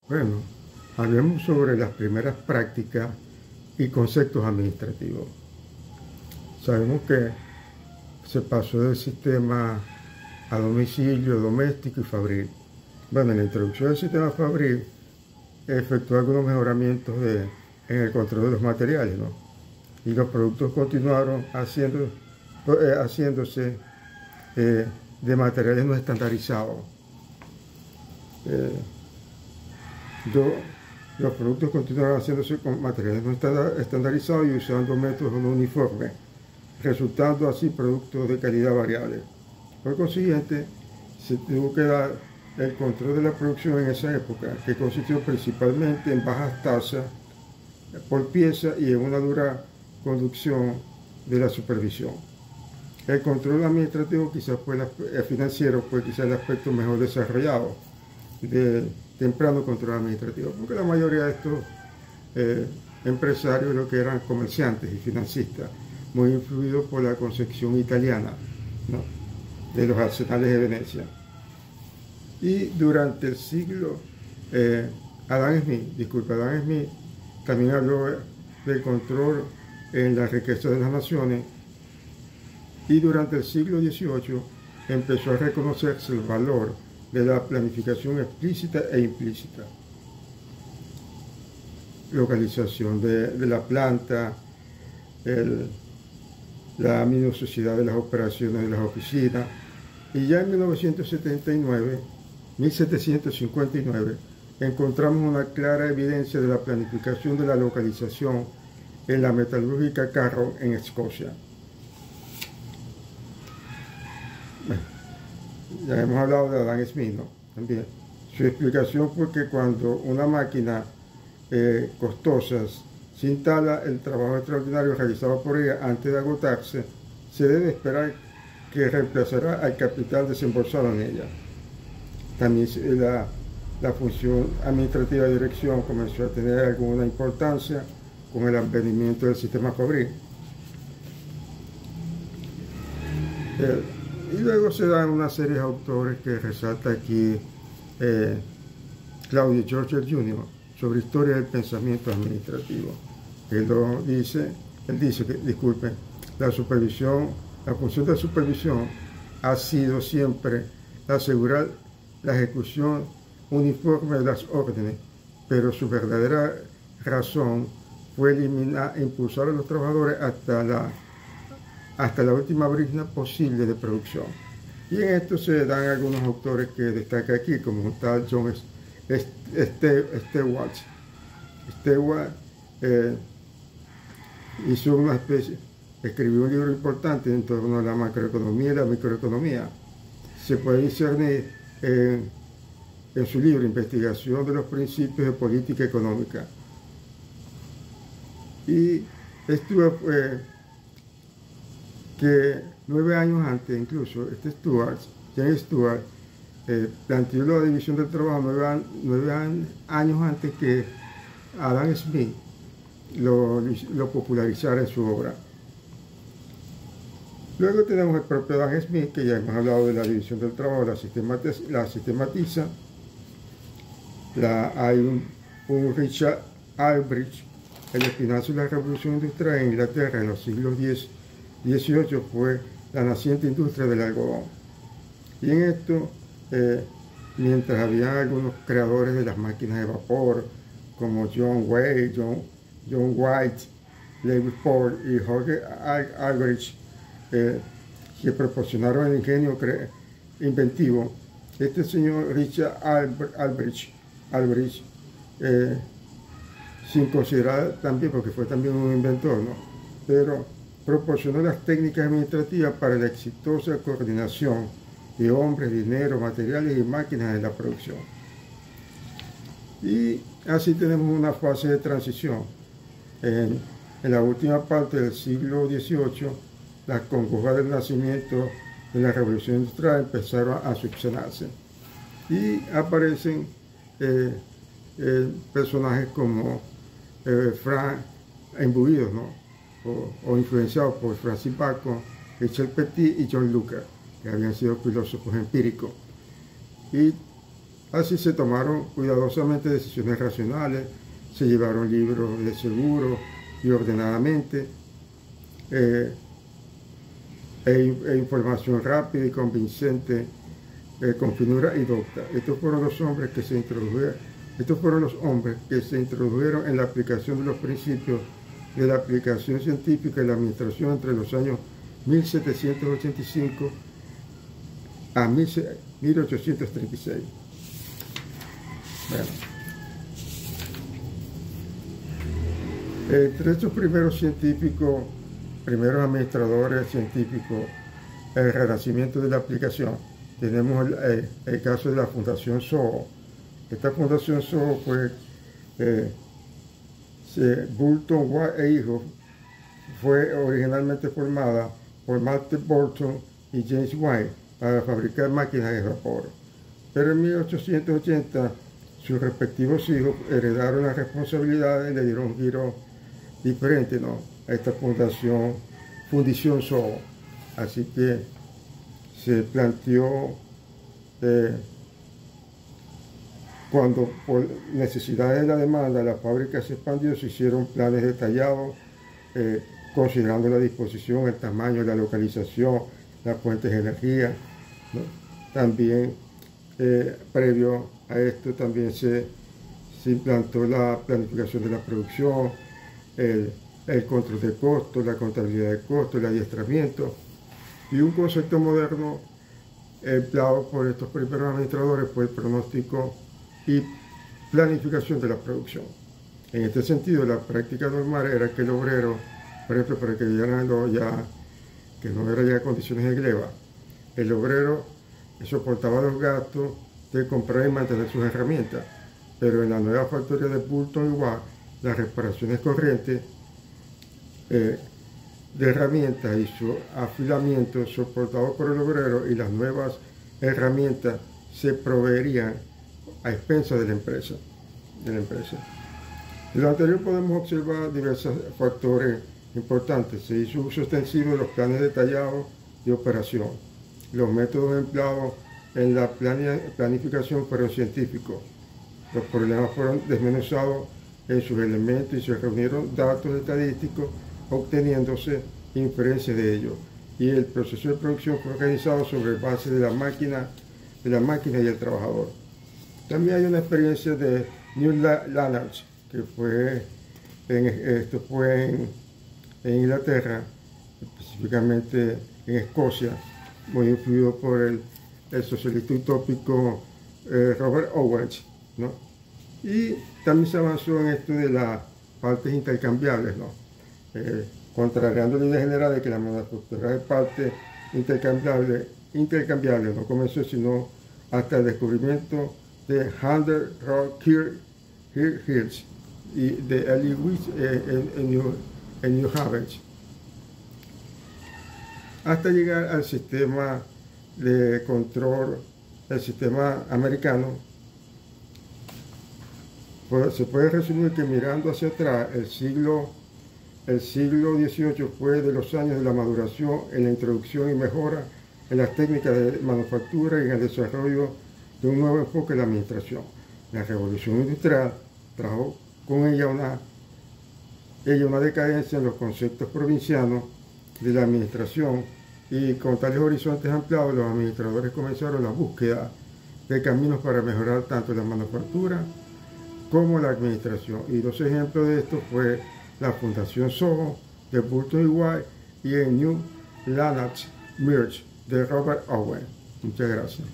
Bueno, hablemos sobre las primeras prácticas y conceptos administrativos. Sabemos que se pasó del sistema a domicilio, doméstico y fabril. Bueno, en la introducción del sistema fabril efectuó algunos mejoramientos en el control de los materiales, ¿no? Y los productos continuaron haciéndose de materiales no estandarizados. Los productos continuaron haciéndose con materiales no estandarizados y usando métodos no uniformes, resultando así productos de calidad variable. Por consiguiente, se tuvo que dar el control de la producción en esa época, que consistió principalmente en bajas tasas por pieza y en una dura conducción de la supervisión. El control administrativo quizás financiero fue quizás el aspecto mejor desarrollado del temprano control administrativo, porque la mayoría de estos empresarios lo que eran comerciantes y financistas, muy influidos por la concepción italiana, ¿no?, de los arsenales de Venecia. Y durante el siglo, Adam Smith también habló del control en la riqueza de las naciones, y durante el siglo XVIII empezó a reconocerse el valor de la planificación explícita e implícita. Localización de la planta, la minuciosidad de las operaciones de las oficinas, y ya en 1759, encontramos una clara evidencia de la planificación de la localización en la metalúrgica Carron en Escocia. Bueno, ya hemos hablado de Adam Smith, ¿no? También. Su explicación fue que cuando una máquina costosa se instala, el trabajo extraordinario realizado por ella antes de agotarse, se debe esperar que reemplazará al capital desembolsado en ella. También la función administrativa de dirección comenzó a tener alguna importancia con el advenimiento del sistema fabril. Y luego se dan una serie de autores que resalta aquí Claudio George Jr. sobre historia del pensamiento administrativo. Él dice que, disculpen, la función de la supervisión ha sido siempre asegurar la ejecución uniforme de las órdenes, pero su verdadera razón fue impulsar a los trabajadores hasta la última brizna posible de producción. Y en esto se dan algunos autores que destaca aquí, como un tal John Stewart. Escribió un libro importante en torno a la macroeconomía y la microeconomía. Se puede discernir en su libro Investigación de los principios de política económica. Y Stewart que 9 años antes, incluso, James Stewart, planteó la división del trabajo 9 años antes que Adam Smith lo popularizara en su obra. Luego tenemos el propio Adam Smith, que ya hemos hablado de la división del trabajo, la sistematiza. Hay un Richard Albrecht, el espinazo de la revolución industrial en Inglaterra en los siglos XVIII fue la naciente industria del algodón. Y en esto, mientras había algunos creadores de las máquinas de vapor, como John White, Lewis Ford y Jorge Albrecht, que proporcionaron el ingenio inventivo, este señor Richard Albrecht, sin considerar también, porque fue también un inventor, ¿no?, pero proporcionó las técnicas administrativas para la exitosa coordinación de hombres, dinero, materiales y máquinas de la producción. Y así tenemos una fase de transición. En la última parte del siglo XVIII, las congojas del nacimiento de la revolución industrial empezaron a subsanarse. Y aparecen personajes como imbuidos, ¿no?, o influenciados por Francis Bacon, Richard Petit y John Locke, que habían sido filósofos empíricos. Y Así se tomaron cuidadosamente decisiones racionales, se llevaron libros de seguro y ordenadamente, información rápida y convincente, con finura y docta. Estos fueron los hombres que se introdujeron en la aplicación de los principios de la aplicación científica y la administración entre los años 1785 a 1836. Bueno. Entre estos primeros científicos, primeros administradores científicos, el renacimiento de la aplicación, tenemos el caso de la Fundación SOHO. Esta Fundación SOHO Boulton, Watt e hijos, fue originalmente formada por Martin Boulton y James White para fabricar máquinas de vapor. Pero en 1880 sus respectivos hijos heredaron las responsabilidades y le dieron un giro diferente, ¿no?, a esta fundación SOHO. Así que se planteó, cuando por necesidades de la demanda la fábrica se expandió, se hicieron planes detallados, considerando la disposición, el tamaño, la localización, las fuentes de energía, ¿no? También, previo a esto, también se implantó la planificación de la producción, el control de costos, la contabilidad de costos, el adiestramiento, y un concepto moderno empleado por estos primeros administradores fue el pronóstico y planificación de la producción. En este sentido, la práctica normal era que el obrero, por ejemplo, para que que no era ya condiciones de gleba, el obrero soportaba los gastos de comprar y mantener sus herramientas, pero en la nueva factoría de Boulton y Watt, las reparaciones corrientes de herramientas y su afilamiento soportado por el obrero y las nuevas herramientas se proveerían a expensas de la empresa. De lo anterior podemos observar diversos factores importantes. Se hizo uso extensivo de los planes detallados de operación. Los métodos empleados en la planificación fueron científicos. Los problemas fueron desmenuzados en sus elementos y se reunieron datos estadísticos obteniéndose inferencias de ellos. Y el proceso de producción fue organizado sobre base de la máquina y el trabajador. También hay una experiencia de New Lanark, que fue en Inglaterra, específicamente en Escocia, muy influido por el socialista utópico Robert Owen, ¿no? Y también se avanzó en esto de las partes intercambiables, ¿no? Contrariando la idea general de que la manufactura de partes intercambiables no comenzó sino hasta el descubrimiento de Hunter Rock Hills y de Eli Witt en New Haven, hasta llegar al sistema de control, el sistema americano. Pues se puede resumir que mirando hacia atrás, el siglo XVIII fue de los años de la maduración en la introducción y mejora en las técnicas de manufactura y en el desarrollo de un nuevo enfoque de la administración. La revolución industrial trajo con ella una decadencia en los conceptos provincianos de la administración, y con tales horizontes ampliados los administradores comenzaron la búsqueda de caminos para mejorar tanto la manufactura como la administración. Y dos ejemplos de esto fue la Fundación SOHO de Boulton y Watt y el New Lanark Merge de Robert Owen. Muchas gracias.